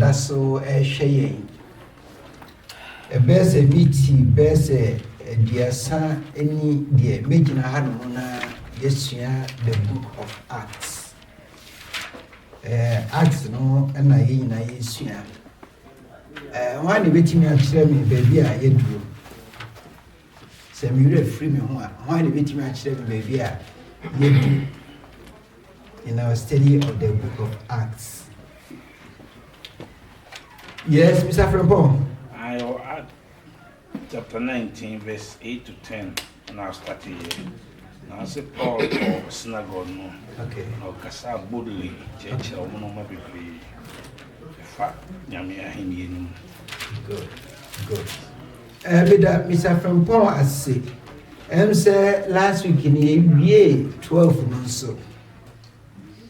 that's so shaying. A best a meaty, best a dear son, any dear making a hanona, yes, the book of Acts. Acts no, and I is here. One waiting me actually, baby, I do. Some you free me one waiting me actually, baby, I do. In our study of the book of Acts. Yes, Mr. Frempong. I will add chapter 19, verse 8 to 10, and I'll start here. Now, I say Paul or synagogue, no. Okay. No, Kasa Bodley, church, or Monoma be free. Fact, Yamia Hindian. Good, good. Mr. Frempong, I say, say last week in the year 12 months so.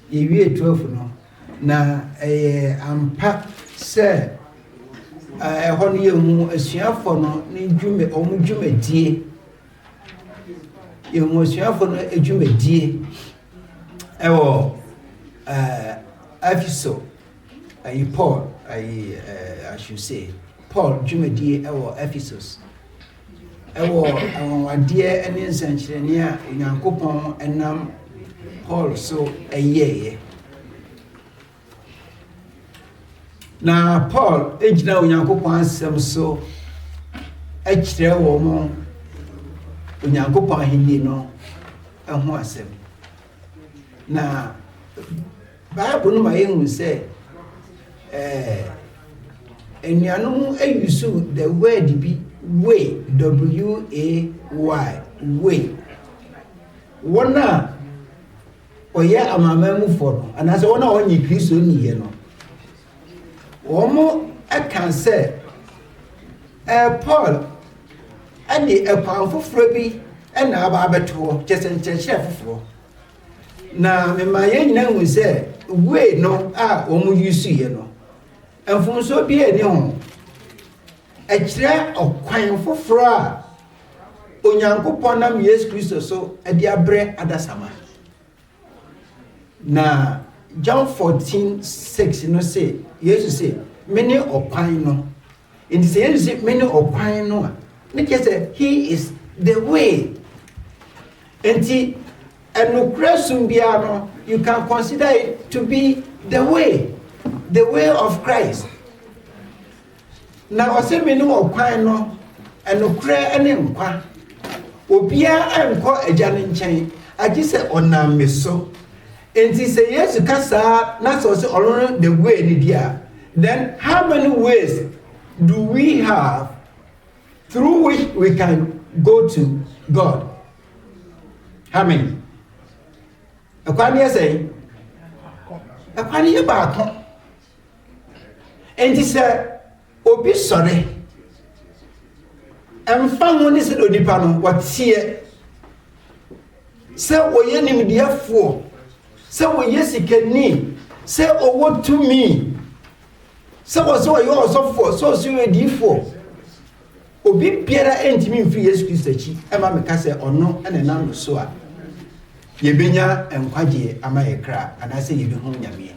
Year 12 no. Na I'm packed, sir. When you assume for no, need you me or you dear. You must have for a jume dear. Episode. Paul, I should say, Paul, jume dear, Ephesus. Our dear and essentially near Yankopon and Nam Paul, so a year. Now, Paul, age now, Yankopon, some so extra woman, Yankopon, he know, and what's him. Now, Bible, my aim will say, and you know, you saw the word be way, W-A-Y, way. One now, or yeah, I'm a memo for, and as one on you, Chris, only, you know. One I can say, Paul, and the powerful Fribby, and now Barbator, just in chef for. Now, my young name will say, wait, no, you see, you know. And from so be any home. A chair of quine for fra. Onyanko Ponam, yes, Christo, so a dear bread at the summer. Now, John 14:6, you know, say, yes, you say, many opine. In the same say, many opine. Say, he is the way. And he, and no crescent piano, you can consider it to be the way of Christ. Now, I say, many opine, and no cray and inquire. Obia and call a janin chain. I just say, on me so. And he say, yes, you can start, not also alone the way in the then how many ways do we have through which we can go to God? How many? A quania say, a quania back. And he said, Obi sorry. And found one is Odipano, what's here. So, we enemy dear for. So, yes, he can need. Say, oh, what to me? So, you also for, so you ready for. Obi Pierre and me free as Christi, Emma Macassa or no, and a number so. Yebenya and Quaji, am I a crab, and I say you home Yami.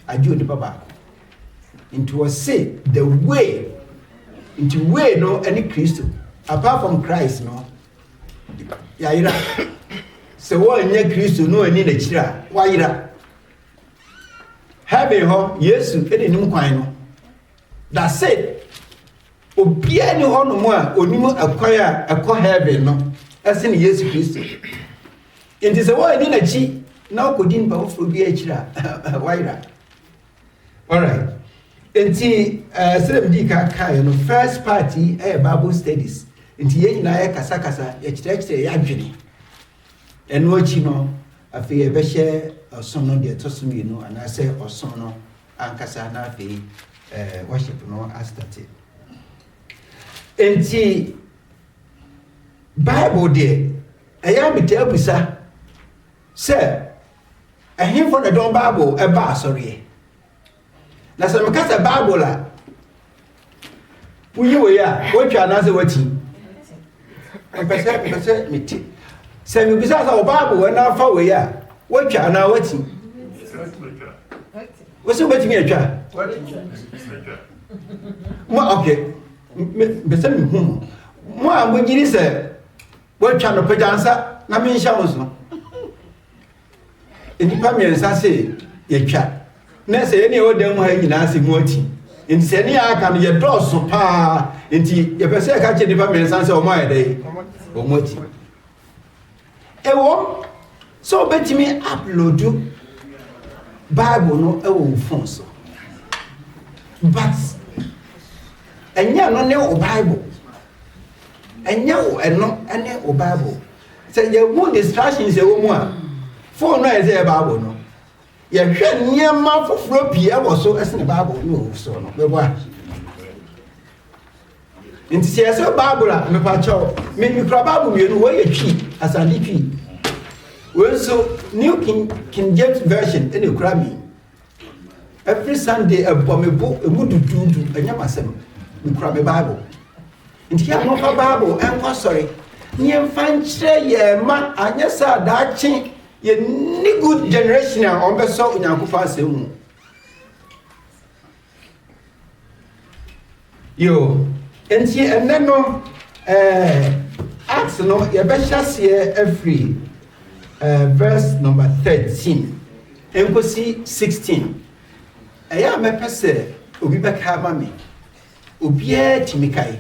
I do the Baba. Into a say, the way, into way no any Christo, apart from Christ, no. Yaira. So, what near Christo, no, and in a chair, why that? Have ho, yes, you get in quine. That's it. Obia any one more, onimo acquire a heaven, no, as in yes, Christ. It is a word in a chi, now could in both for be a chira, wider. All right. And see, Dika Kai, first party, Bible studies. Into Yenaya Casacasa, a church, a yajini. And what you know, a fair beshe. Or son de tosumi, you know, and I say, or son, and Cassana, worship, no, as that. And see, Bible day, I am a tell sir, a hymn for the Don Bible, a bar, sorry. That's a Macassa Bible. Will you, what you another waiting? And percent me tea. Send me besides our Bible, and now for we are. What you are now waiting? What's the waiting here? Okay. Besame hum. Mo ambogiri se wo twa no pajansa na me nhya mo so. Enipa miensa se ye twa. Na se ye ne odam ha nyina se mu ati. Enti se ne aka no ye doso pa. Enti ye pese ka che nipa miensa se o mo ayedai. O mo ati. Ewo so betimi upload Bible no ewo phone so. But enya no ne o Bible. Enya o eno ene o Bible. Say ye won distractions e wo mu a. Phone no e say Bible no. Ye hwe niam foforo pie e wo so ese ne Bible no so no. Be boa. Nti se ese Bible a me pa chaw. Me kura Bible me no wo ye twi asande twi. We so New King James version ene kura me. Every Sunday a bomebo emudududu enya masem. Me kura me Bible. Nti ya no fa Bible enko sorry. Nye fanchire ye ma anyesa daachi ye ni good generation a on be so onyankofo asemu. Yo, nti enne no Acts no ye be hyase every verse number 13. Enkosi 16. Eya me pese obi be ka ma me. Obiye timikai.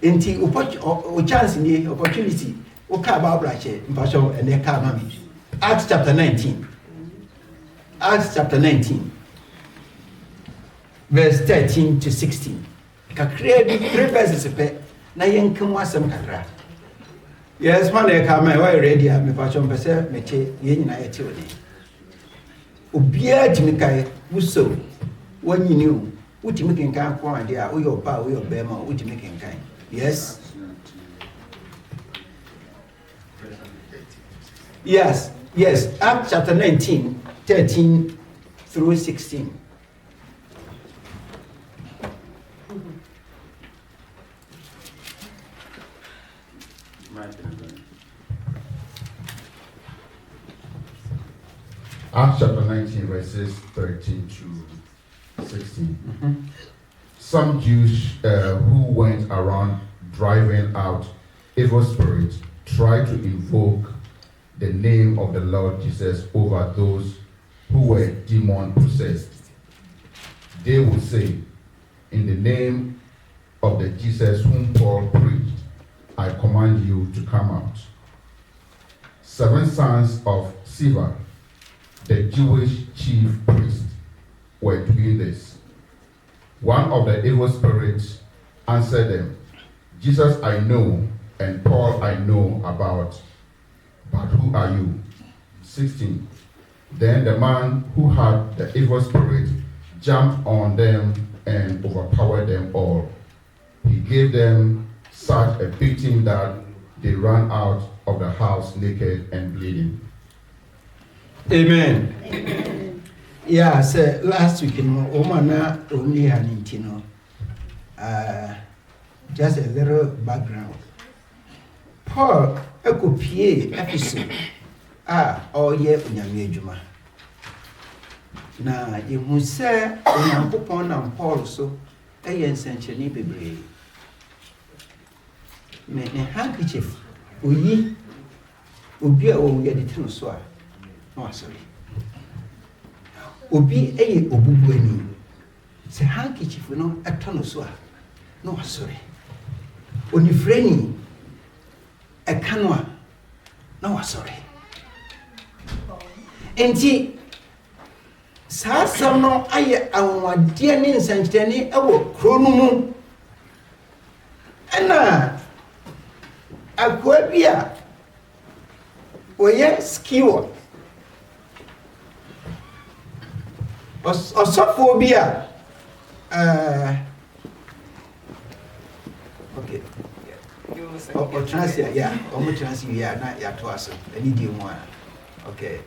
Enti o chance ni opportunity o ka Bible ache mpasho ene ka ma me. Acts chapter 19. Acts chapter 19 verse 13 to 16. Kakre bi 3 verses pe na yenkem asem kakra. Yes man e ka ma why ready a me pasho mpese meche ye nyina ye te odi. Obia timikai wuso wanyini o utimi kenkan kwa ade a oyo ba oyo bema utimi kenkan. Yes. Yes. Acts chapter 19, 13 through 16. Acts chapter 19, verses 13 to 16. Some Jews who went around driving out evil spirits tried to invoke the name of the Lord Jesus over those who were demon possessed. They would say, "In the name of the Jesus whom Paul preached, I command you to come out." 7 sons of Sceva, the Jewish chief priest, were doing this. One of the evil spirits answered them, "Jesus I know, and Paul I know about, but who are you?" 16. Then the man who had the evil spirit jumped on them and overpowered them all. He gave them such a beating that they ran out of the house naked and bleeding. Amen. Yeah, so last week no omana only hanintino. Just a little background. Paul ekopie episode oye onyame adwuma. Na yehu se onyankopon na Paul so eye nsencheni bebre. Ne handkerchief oyi obi a o ye de tino so a no sorry. Obi eye obubu ani. Se handkerchief no etono so a no sorry. Onifreni ekanwa no sorry. Enti sasa no aye awade ne nsankyerene ewo krono mu. Ena akwa bia oye skill osofo bia okay o transia ya o mo transia ya na ya to aso ani di mu a okay.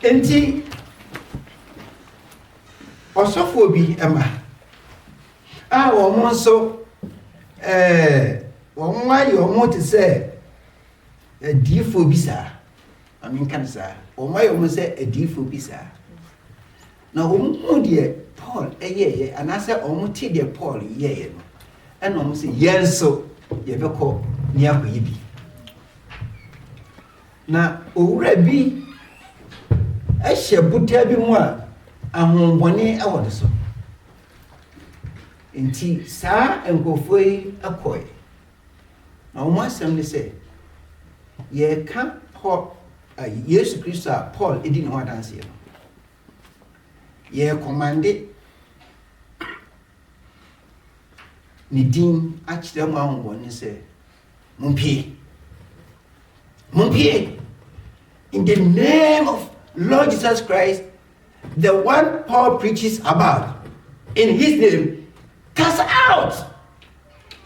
Enti osofo bi ema wɔn nso wɔn ayɛ wɔn te sɛ adiifo bi saa aminka no saa wɔn ayɛ wɔn sɛ adiifo bi saa na wɔn mu deɛ Paul ɛyɛyɛ anaasɛ wɔn te deɛ Paul yɛyɛ no ɛna wɔn sɛ yɛn nso yɛbɛkɔ ne akɔyɛ bi na owura bi ɛhyɛ buta bi mu a ahombɔne ɛwɔ ne so nti saa nkurɔfoɔ yi akɔe na wɔn asɛm ne sɛ yɛka Paul Yesu Kristo a Paul edi ne ho adanseɛ no yɛkɔmande ne din akyerɛ mu ahombɔne sɛ mompie in the name of Lord Jesus Christ, the one Paul preaches about, in his name, cast out.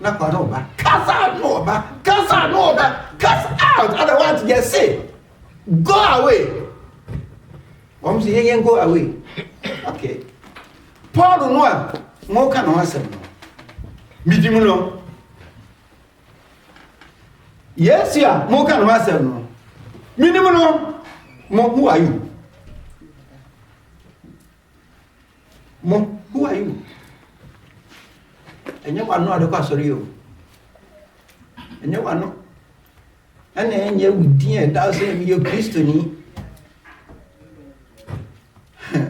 Not over. Cast out, no over. Cast out, no over. Cast out. Otherwise, just say, go away. I'm saying, go away. Okay. Paul, no, more can answer. Midimuno. Yes, yeah, more can answer. Minimum. Mo, who are you? Mo, who are you? And you are not a pastor, you. And you are not. And then you would dear thousand you Christian. A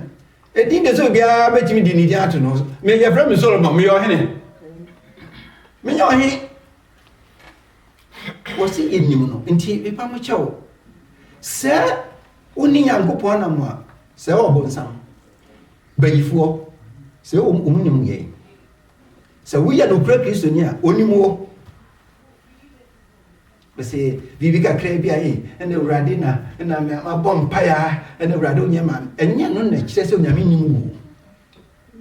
thing is so be a bet me the afternoons. May your friend Solomon, me your henny. Me your henny. Was he in you? Until if I'm a chow. Sir. Uni Yankopɔn na mo a sɛ ɔbɔ nsam bayifoɔ sɛ ɔmunim yɛ sɛ woyɛ no kura Kristoni a onim wo bɛsɛ biribi kakra bi a ɛna Awurade na mabɔ mpaya ɛna Awurade onyɛ ma ɛnyɛ no na kyerɛ sɛ onyame nim wo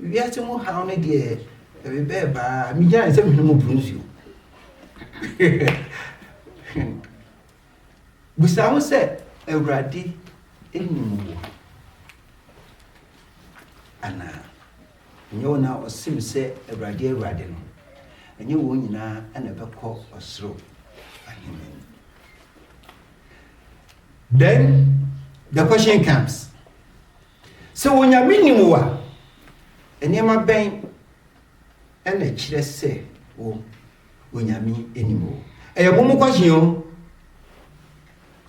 wiase mu haw no deɛ ɛbɛbɛ baa megyina sɛ mehene mu brunsuo busa ho sɛ Awurade enyumu ana nyo na osim se Awurade no enye wo nyina ana bɛkɔ ɔsoro ahimen. Then the question comes, so when you mean mu a enema bɛn ɛna kyerɛ sɛ wo onyame enimo ɛyɛ bomu question o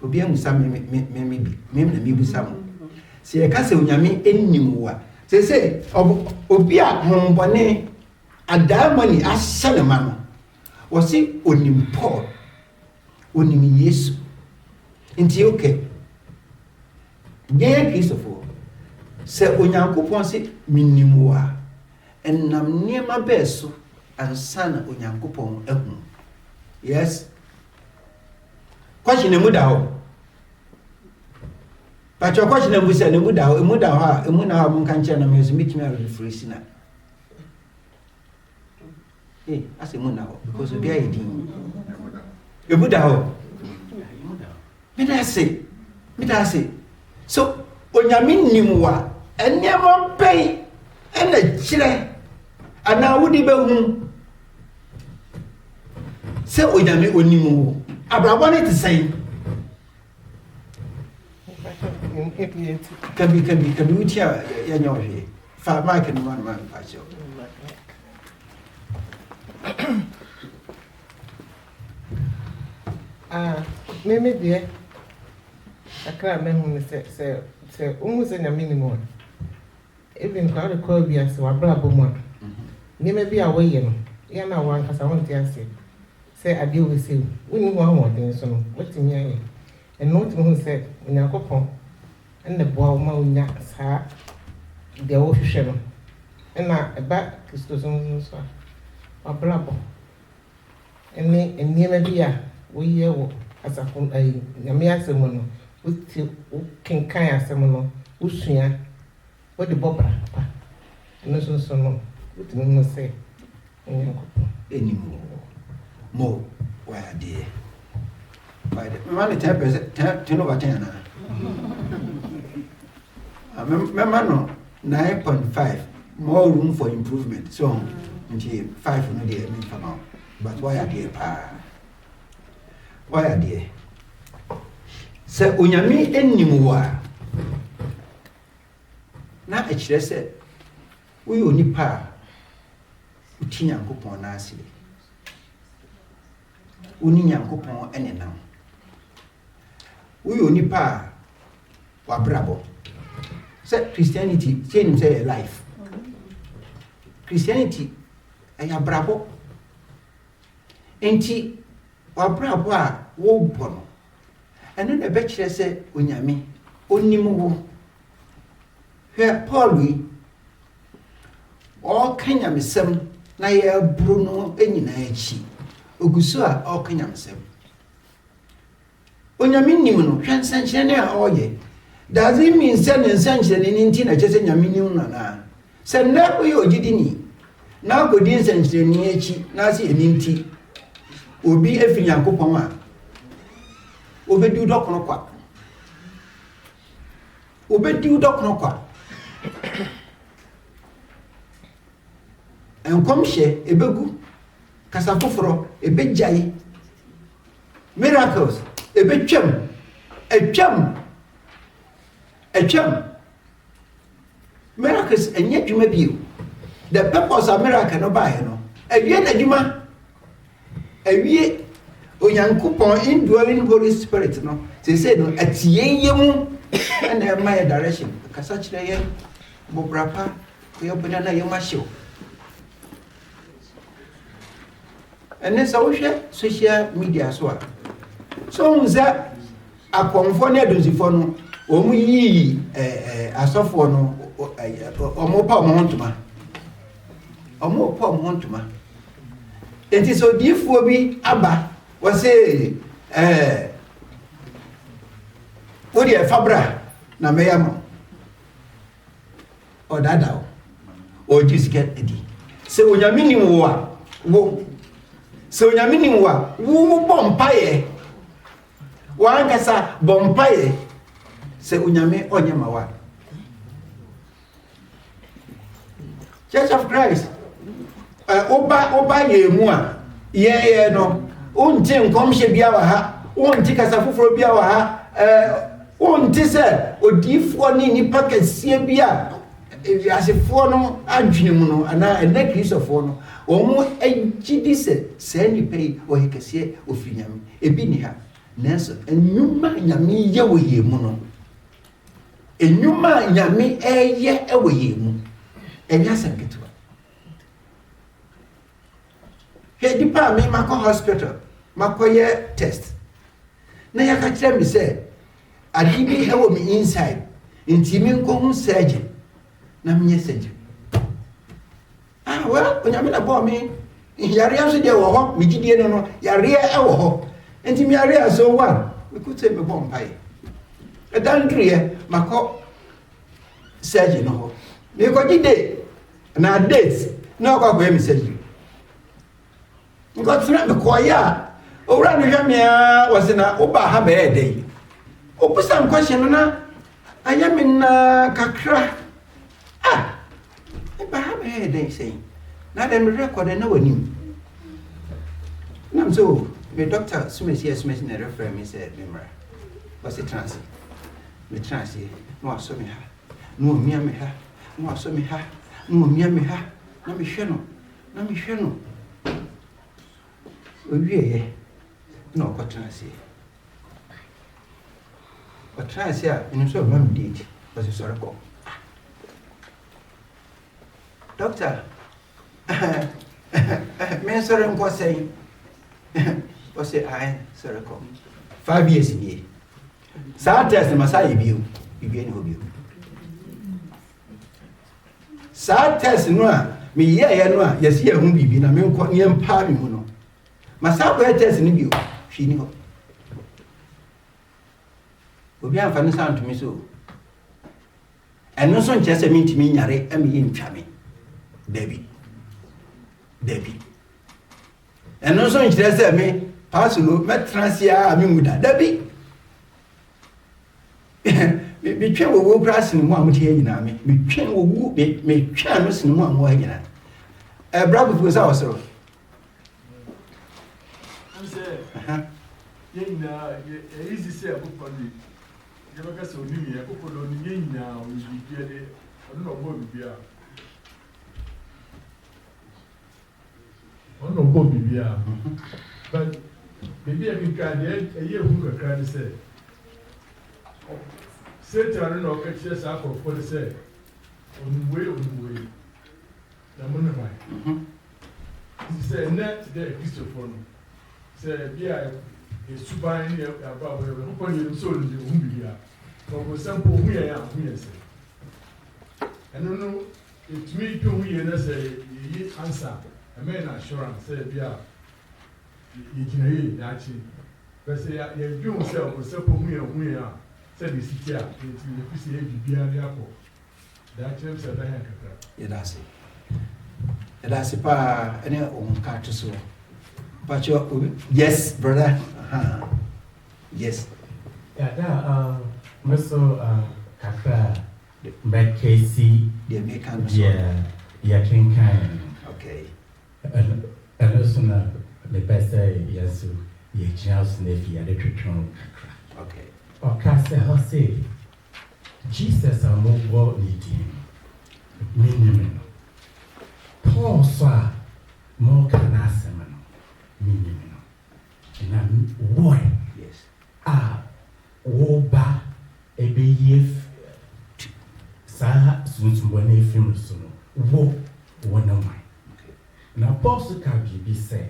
obi amusa me na mi busa mo se e ka se onyame ennim wa se obi a hombone adamani ahyɛ ne ma no wo se onim Paul onim Yesu nti okay nyɛ Kristofo se onyankopɔn se minnim wa enam nneɛma bɛso ansa na onyankopɔn ahu. Yes. Question emu da ho. But your question emu say emu da ho mo kan che na me so mitimi a rephrase na. As emu na ho because obi ayi din. Emu da ho. Me da say. So onyame nim wa enema pay ena kire ana wodi be hu. Say onyame onimu abrabone te say can be uti ya nyohwe fa mark no man pa cho meme de akra me hu se umu se nyame ni mo even kwa de kwa bia se wabra bomu nyame bi a woyɛ no ya na wan kasa won te ase se ade wo se woni ho ahoden so no wotimi ayɛ eno wotimi hu se onyankopɔn enne boa wo ma onya saa de wo hwehwɛ no na eba Kristo so so wabra bo ene enniema bi a woyɛ wo asafo ai nyame asɛm no wuti wo kenkan asɛm no usua wode bɔbra pa no so no wotimi hu se onyankopɔn enimo mo why dey by the man 10% over 10 na remember no 9.5 more room for improvement so nti 5 no de me fa no but why adie pa why adie se onyame ennim wo a na a kyerɛ sɛ woyɛ onipa a uti Nyankopɔn na ase uni Nyankopɔn enenam woyɛ onipa a wabrabo sɛ Christianity change say life Christianity ɛyɛ brabo enti wabrabo a wo bɔ no ɛno na bɛkyerɛ sɛ onyame onim wo hwɛ Paul yi ɔka nyamesɛm na yɛaburo no nyinaa akyi ogusu a ɔka nyamesɛm onyame nim no hwɛ nsɛnkyerɛnne a ɔyɛ does it mean sɛ ne nsɛnkyerɛnne ne nti na kyerɛ sɛ nyame nim no na sɛ nnɛ woyɛ ogyidini na akɔdi nsɛnkyerɛnne akyi na sɛ ɛni nti obi afiri Nyankopɔn a obɛdi dɔkono kwa enkomhye ebegu kasa foforo ebegyae miracles ebetwam miracles enye dwuma bio the purpose of miracle no bae no awie na dwuma awie Onyankopɔn indwelling Holy Spirit no say no atie yemu na my direction kasa kyerɛ yɛ bobrapa ko yɛbɛda na yɛmahyew ɛne sɛ wohwɛ social media so a so nza akɔmfo ne adonsifo no wɔn yi asɔfo no ɔmo pa ɔmo ntoma enti so diifoɔ bi aba wɔse wodi fabra na meyama odada o jisike edi se onyame nim wo a wo se onyame nim wo a wo bompaye wa ngasa bompaye se onyame onyema wa Church of Christ oba ye mu a ye no onti nkomhye bia wa ha onti kasa foforo bia wa ha onti sɛ odiifoɔ ne nipa kɛseɛ bi a asefoɔ no adwene mu no ana ɛna kristofoɔ no wɔn agyidi sɛ saa nipa yi ɔyɛ kɛseɛ ofiri nyame ebi ni ha nanso enwuma nyame yɛ wɔ yɛ mu no enwuma nyame ɛyɛ wɔ yɛ mu ɛnyɛ asɛm ketewa hwɛ nipa a me makɔ hospital makɔyɛ test na yɛka kyerɛ me sɛ adi bi ɛwɔ me inside nti me nkɔ hu surgeon na me surgeon well onyame na bɔ me yare aso de wɔ hɔ me gidie no no yare ɛwɔ hɔ nti me yare so one we could say me bɔ mpai ɛdandriɛ makɔ surgeon no hɔ me kɔ gide na date na ɔkɔ akɔ me surgery nkɔ tena me kɔ ya owura no hwɛ me a wɔse na woba ha bɛyɛ dɛ opusam question na ayame na kakra ba ha be dey say na dem record na wanim nam so me doctor sumesi na refer me say memra was it trans me trans no aso me ha no mia me ha no aso me ha no mia me ha na me hwe no owie no ko trans but try say in so mam date was sorry go doctor me sorry go say was say I sorry go 5 years in sa test masai bio bibi ni hobio sa test no a me ye no a yesi ya hu bibi na me nko ne mpa me mu no masa ko test ni bio hwi ni ho obi amfa no sound to me so eno so nche se mintimi nyare ame yi ntwame dabi eno so nche se me pasolo metransia ami muda dabi me twa wo kra sinu mu amutie nyina me twa wo me twa no sinu mu amu nyina Bravo for us also. I'm saying, easy say a book for me. You look at so near, a book for the now, we get it. I don't know what be out. I don't know what be out. But maybe I can cry a year who can cry say. Say, I don't know, catch us up for the say. On the way. The money. He said, net there, Christopher. Say, yeah, it's super about who you sold in the Umbia. But for example, we are say. I don't know if me to me and I say, you answer. A man assurance, say, yeah, you can hear that. But say, you do yourself for simple me and we are. Said the city into the PCA behind the apple. That terms of the hand. Yeah, that's it. That's a pa any on cart so. But you yes, brother. Yes. Yeah, that Mr. Kaka McCasey, the American. Yeah, King Kind. Okay. And also the best yes, you just never had a return. Okay. Or Castle say, Jesus are more needing. Minimum. Paul saw more canassaman. Minimum. And I'm boy. Yes. Woba a be Sa Sunsumone film sono. Wo one of mine. Now, Apostle can be say,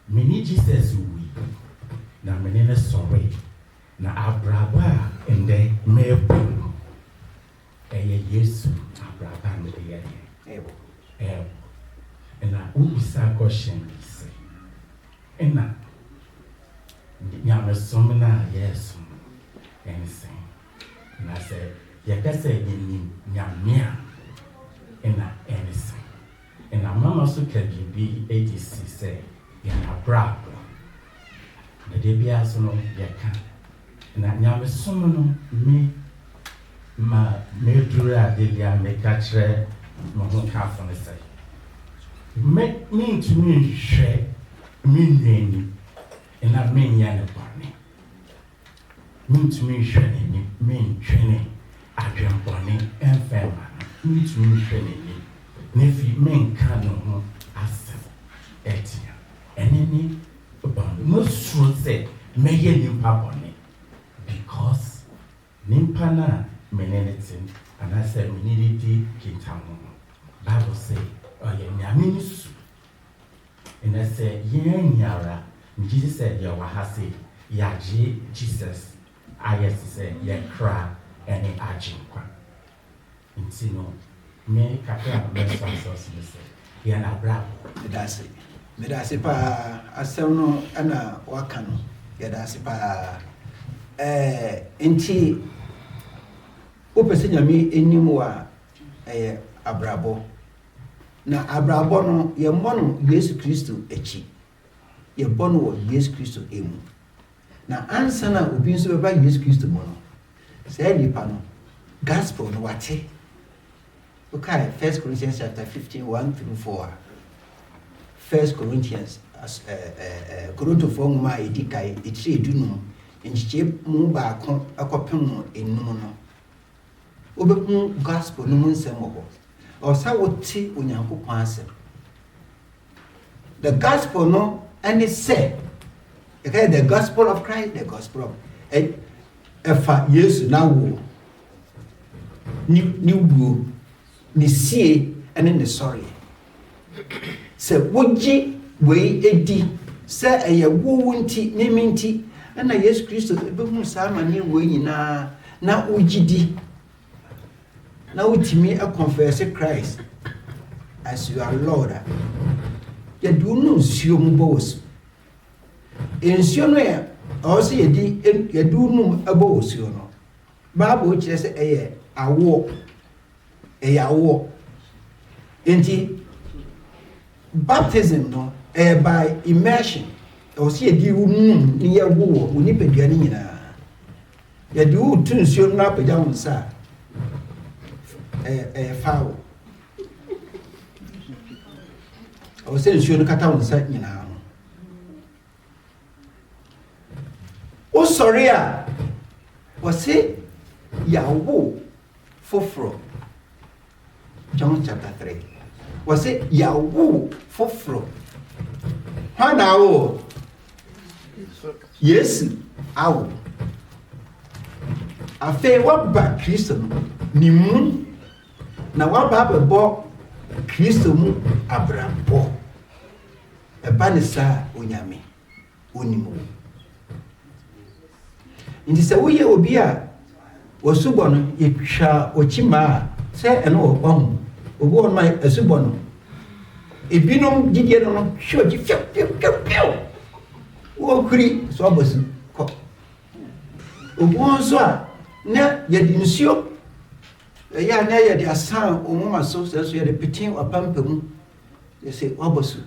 many Jesus we. Now, many sorry. Na abraba ende mebu Yesu abraba ndeye ebo na ubisa question say na nyame somna Yesu ense na say yakase ni nyamia na ense na mama so ka bibi ADC say ya abraba na de bia so no yaka na nyame som no me duru adelia me kachre mo ho ka fo ne sai me ntumi hwe me nani na me nya ne bone me ntumi hwe ne me ntwene adwen bone enfema me ntumi hwe ne ne fi me nka no ho asem etia eneni bone no sure say me ye nimpa bone because nimpana menenitin and I said menidity kintamu. Bible say oh yeah nyaminisu. And I said yara Jesus said ya wahasi ya Jesus I say ya cry and in ajinkwa. Intino me kaka best source say ya na bravo. Medase pa asem no ana waka no ya dase pa enti opese nyame enim wa abrabo na abrabo no ye mono Yesu Kristo echi ye bono wo Yesu Kristo emu na ansa na obi nso beba Yesu Kristo mo no say nipa no gospel no wate okay 1 Corinthians chapter 15 1-4 1 Corinthians Korinto ma edikai etire edunu nchiche mu ba ko akopem enum no obeku gospel no mu nsem obo o sa wote onyankopon asem the gospel no and it say okay the gospel of Christ the gospel of efa Yesu na wo ni wo ni sie ene ne sorry se woji we edi se eye wo nti ne minti na Yesu Kristo ebehu sama ne wo nyina na ugidi na utimi a confess Christ as your Lord ya do no nsuo mu boss nsuo no ya o se yedi ya do no abo osuo no Bible kire se eye awo enti baptism no by immersion o se yedi unum ni ya wo oni peduane nyina ya di utu nsuo no apagya wonsa foul I was saying, you kata on set, you know. Oh, sorry, was it Yahoo Fofro? John chapter 3. Was it Yahoo Fofro? How now? Yes, ow. I feel what back Christian, Nimu. Now, what about a boy? Christum Abraham Bo. A banisa unyami unimu. In this way, Obia was Subon, Yisha Ochima, say an old bomb, or my a Subon. If you don't get on, sure, you feel. Oh, Cree, so I was caught. Obonsoir, ne yet in sure. Ya na ya dia san omuma so so ya de pitin opampam they say obosu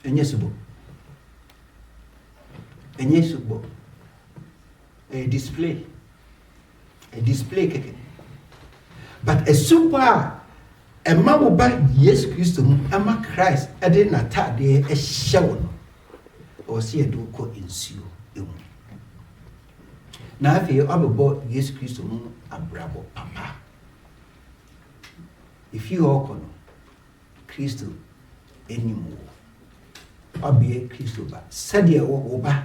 enye subo a display keke but a super a mawo ba yes Christo mu ama Christ ade na tade a show no o se edu ko insuo emu na afei abebo Yesu Kristo mu abrabo papa if you all kono Kristo enimu abie Kristo ba sade wo ba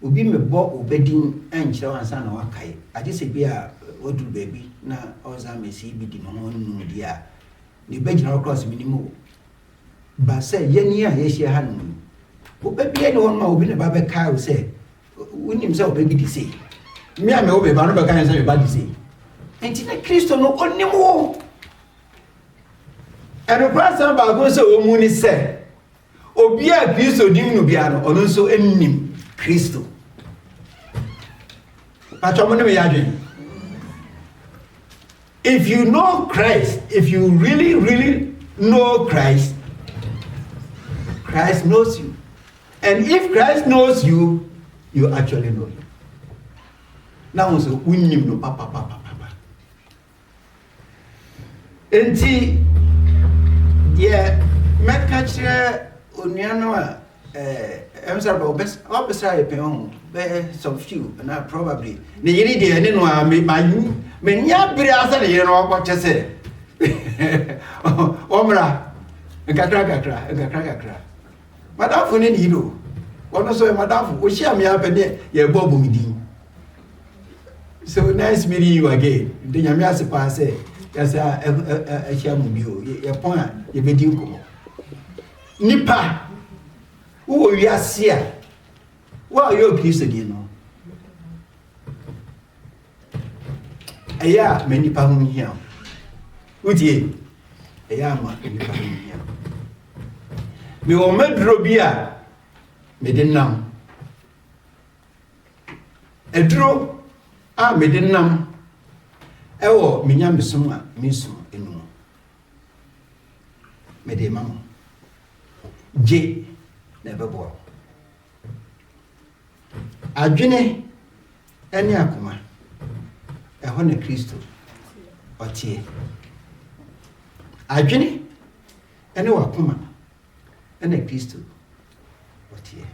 obi mebo obedin enkyere wansa na wakai ade se bia oduru baby na oza mesi bi di no nu dia ne begina cross minimu ba se yeni a yehie ha no obebia ne won ma obi ne ba be kai o se unim say obebi di say me am obe ba no be kan say be di say enti na Kristo no onim wo eno person ba go say o mu ni say obi a Kristo dim no bia no ono so enim Kristo pacho mo ne me yadwen if you know Christ, if you really know Christ, Christ knows you, and if Christ knows you, you actually know him. Now so win him no papa. Enti yeah, make catch oniano I'm sorry about best opposite peon be some few and I probably the yiri de ne no a me nya bere asa ne yiri no ko chese omra nkakra madam ne ni do ono so madam o share me apede ye bobo midi so nice meeting you again the nyame asepa say yes a share mu bio ye pon a ye bedi nko nipa wo wi ase a wa yo Kristo di no aya me nipa hu hia utie aya ma nipa hu hia me o medro bi a me de nam edro a me de nam ewo me nya mesum a mesum enu me de mamo je never borrow. Adwene ene akoma eho ne Kristo otie adwene ene wakoma ene Kristo otie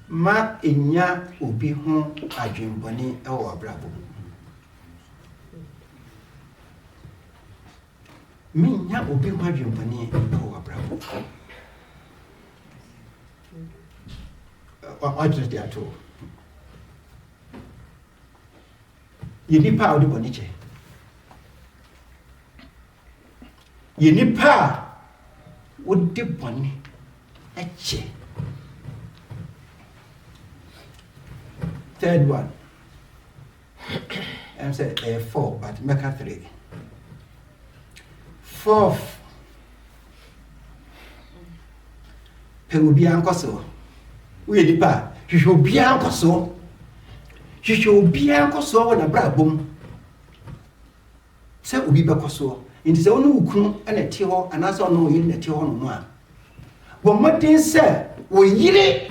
ma enya obi ho adwenboni ewo abrabo mi nya obi ho adwenboni ewo abrabo I just there too. You need power to boniche. You need power would dip on eche. Third one. I'm saying 4, but make a 3. Fourth. Perubian Koso. We di pa hwehwe bia nkoso na bra bom se obi bekoso nti se onu ukunu na ti ho anase onu yin na ti ho no a bo modin se wo yire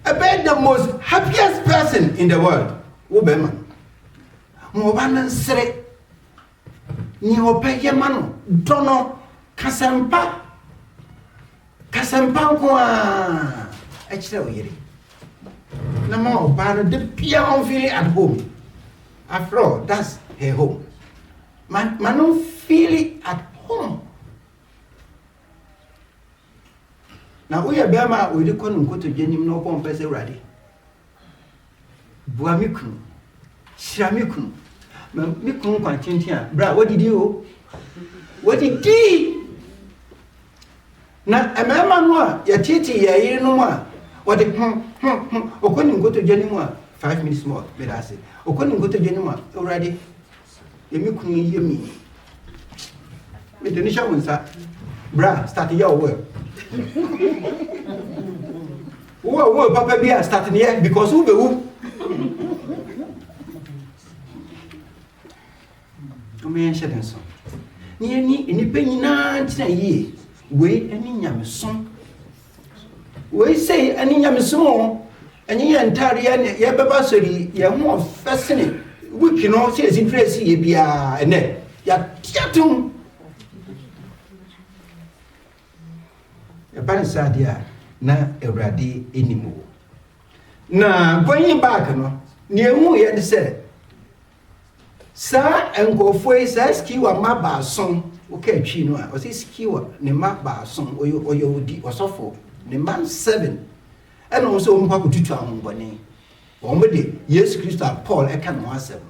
about the most happiest person in the world wo be man mo ba nan sere ni opa yema no dono kasempa ko a ekire oyere na ma oba no de pia on feel at home. After all, that's her home. Man no feel at home. Na we bema we de konu nkoto dwanim na obo mpese urade. Bua mikunu. Shira mikunu. Ma mikunu kwa tintia. Bra, what did you? What did you? Na emema no a ya titi ya yire no a what okoni nkoto dwanim a 5 minutes more be that say. Okoni nkoto dwanim a urade. Yemikunu yemi. Me denisha wonsa. Bra, start your work. Whoa, Papa Bia starting here because who be who? Come here, shedding some. Near me, any penny nine ye. Wait, any yam song. We say any yam song, and ye entire ye babasori, ye more fascinating. We cannot say as interest ye be a net. Ya chatum. Ebane sadia na Ewrade enimo. Na going back no, ne hu ye de say sa enkofo e sa skiwa maba son o ka twi no a o se skiwa ne maba son oyo odi osofo ne man 7 and also o mpa kututu ahombone o mo de Yesu Kristo Paul e ka no asem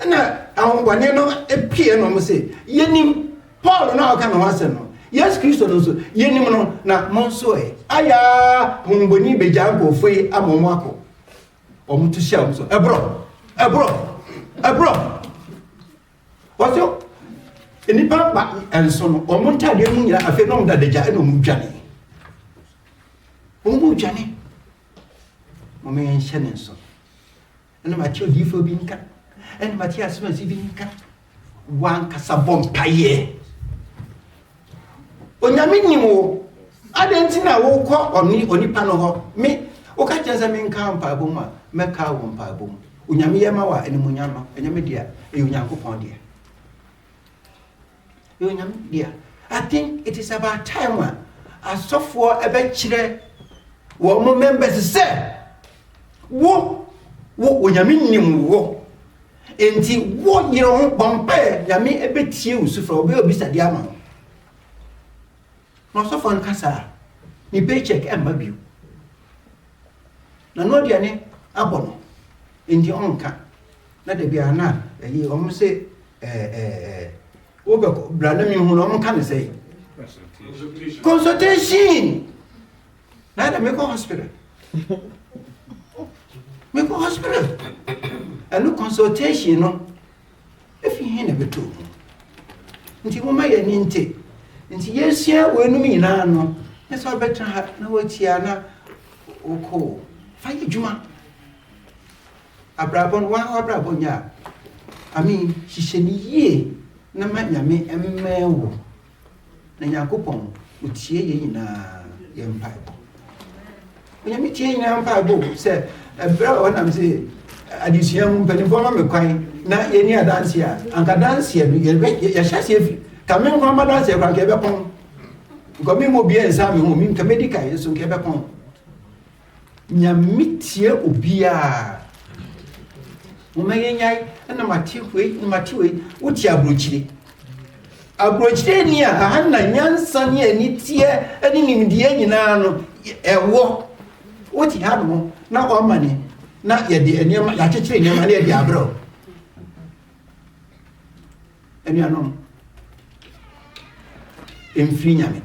na ahombone no e pie no mo se yenim Paul na o ka no asem no Yes, Christo no so yenim no na monso aya humboni beja go foi amomako omutu sia omso ebro what's yo enipa ba enso no omunta de mu nyira afi no mda deja e no mu dwane omu dwane mo me enhye nso ena ma chi odifo bi nka ena ma chi asema si bi nka wan kasa bompaye Onyame nimo adenti na wo kọ onipa no ho me wo ka kyense me nka mpa bom a meka wo mpa bom onyame yema wa enimunyama enyame dia e onyankopon dia e onyame dia. I think it is about time asofo ebe kire wo mo members say wo onyame nimo wo enti wo yiro ho bompa nyame ebe tie usufra obe obisa dia ma no so for nkasa ni paycheck e ma biu na no dia ne abono enti onka na de bia na yi o mo se wo be bra na mi hu no mo ka ne say consultation na da me go hospital and consultation no if you hin be to nti mo ma ye ni nti yesia wenum nyina no esa betra ha na watia na oko fa yedwuma abrabon nya hiheni yie na ma nyame emmewo na yakopon utie ye nyina ye mpaibo nyame tie nyina mpaibo se ebra wona se adisia mu mpanifo ma mekwan na ye ni adanse a anka danse ye hyase afi kamen kwa madanse kwa kebe pon ko mi mo bia nsa mi ho mi nka medical yeso kebe pon nyamitie obia mo mayenya na matiwe uti abrochire ni a hanna nyansa ni anitie ani nimdie nyina no ewo uti ha no na o mane na ye de enema ya chechire enema na ye de abro eni anom Enfrinyame.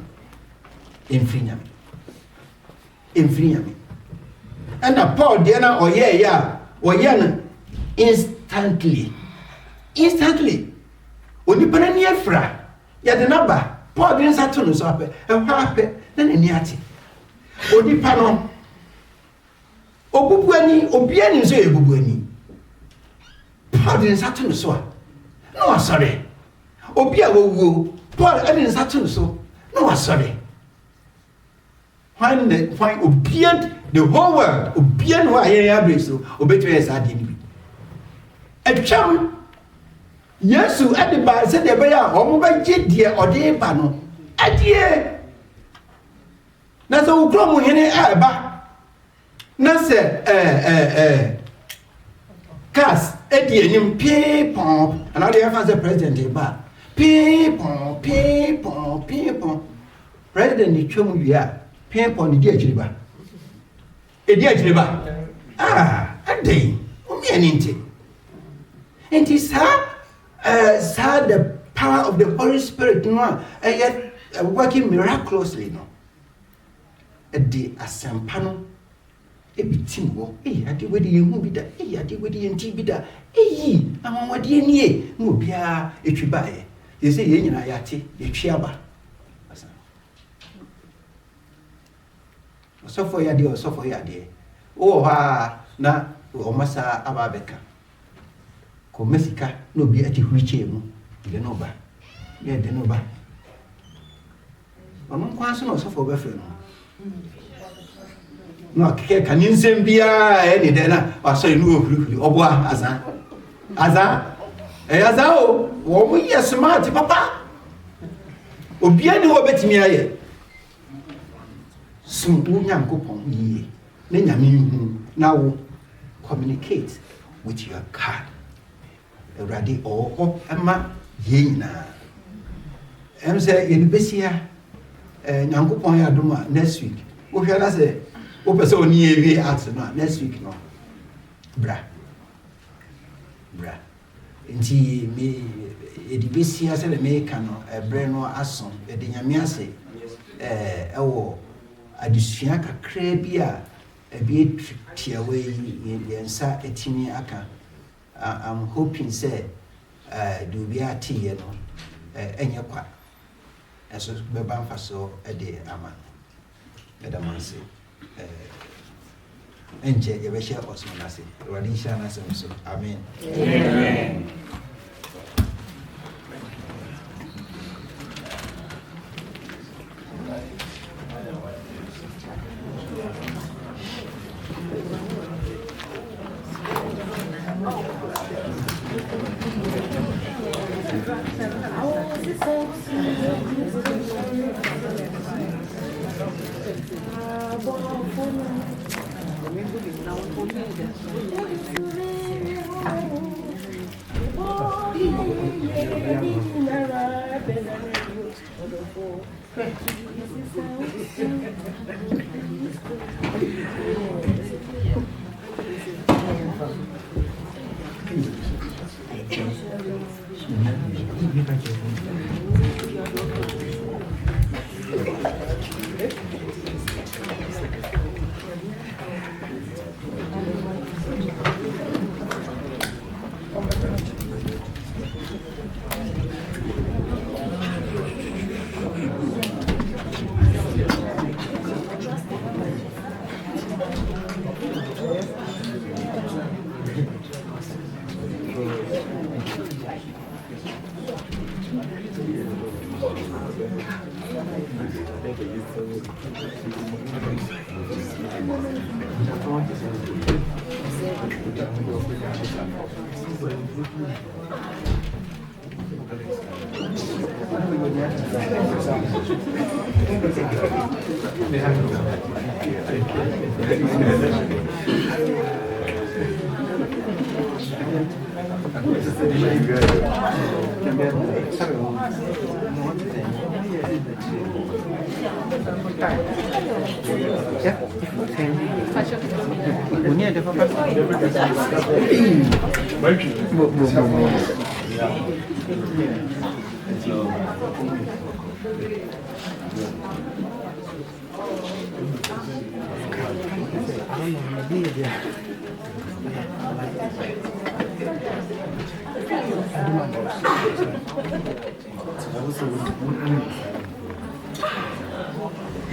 And Paul Diana oye instantly. Oni panani efra. Ya de naba. Paul didn't say to no so ape. E hape na ni ati. Oni pano. Obubuani, obiani nso ebubuani. Paul didn't say to no so. No sorry. Obia wo Paul didn't say to no so. No sorry. When obedient the whole world, obedient who I am so, obey to us at the enemy. A chum Yesu ade ba se de be ya omo ba gye de ode ba no adie na so ukro mu hene e ba na se cars edi enyim pipon and all the fans the president e ba pipon president ni twem wia pipon ni di agire ba edi agire ba adai o mi aninti enti sa the power of the Holy Spirit no working miraculously no the asempa no ebitim wo ade wedi yehu bi da ade wedi yenti bi da amawade nie no bia etwi bae ye say ye nyina yate etwi aba asa osofo yade o ha na o masa aba beka ko mesika no bi ati huriche mu de no ba ono kwanso no osofo be fe no no ke kaninzem bia eni de na aso inu ohurihuri oboa aza o wo mu ye smart papa obia ni wo betimi aye sum Nyankopon yi na nyame hu na wo communicate with your God already or ama ye nyina say ye besia Nyankopon ya doma next week wo hwe na say o pese oni ewie Acts no next week no bra nti me edibesia se le me ka no ebre no aso ede nyame ase ewo adisua kakra bi a ebi tiawe yensa etimi aka I'm hoping say do be a tea no enye kwa eso beba mfa so ede ama man say enje ye be share osman ase wadi sha na sem so amen.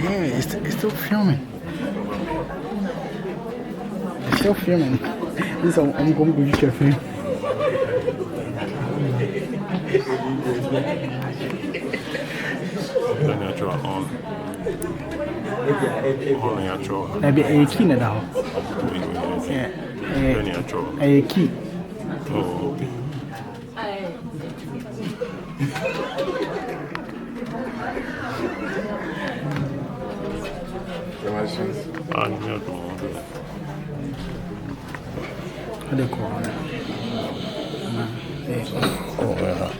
Yeah, it's still filming. It's still filming. This I'm going to be careful. The natural on. On natural. Maybe a key now. Yeah. A key. Oh, okay. Ah, you do. They call it. Oh, yeah.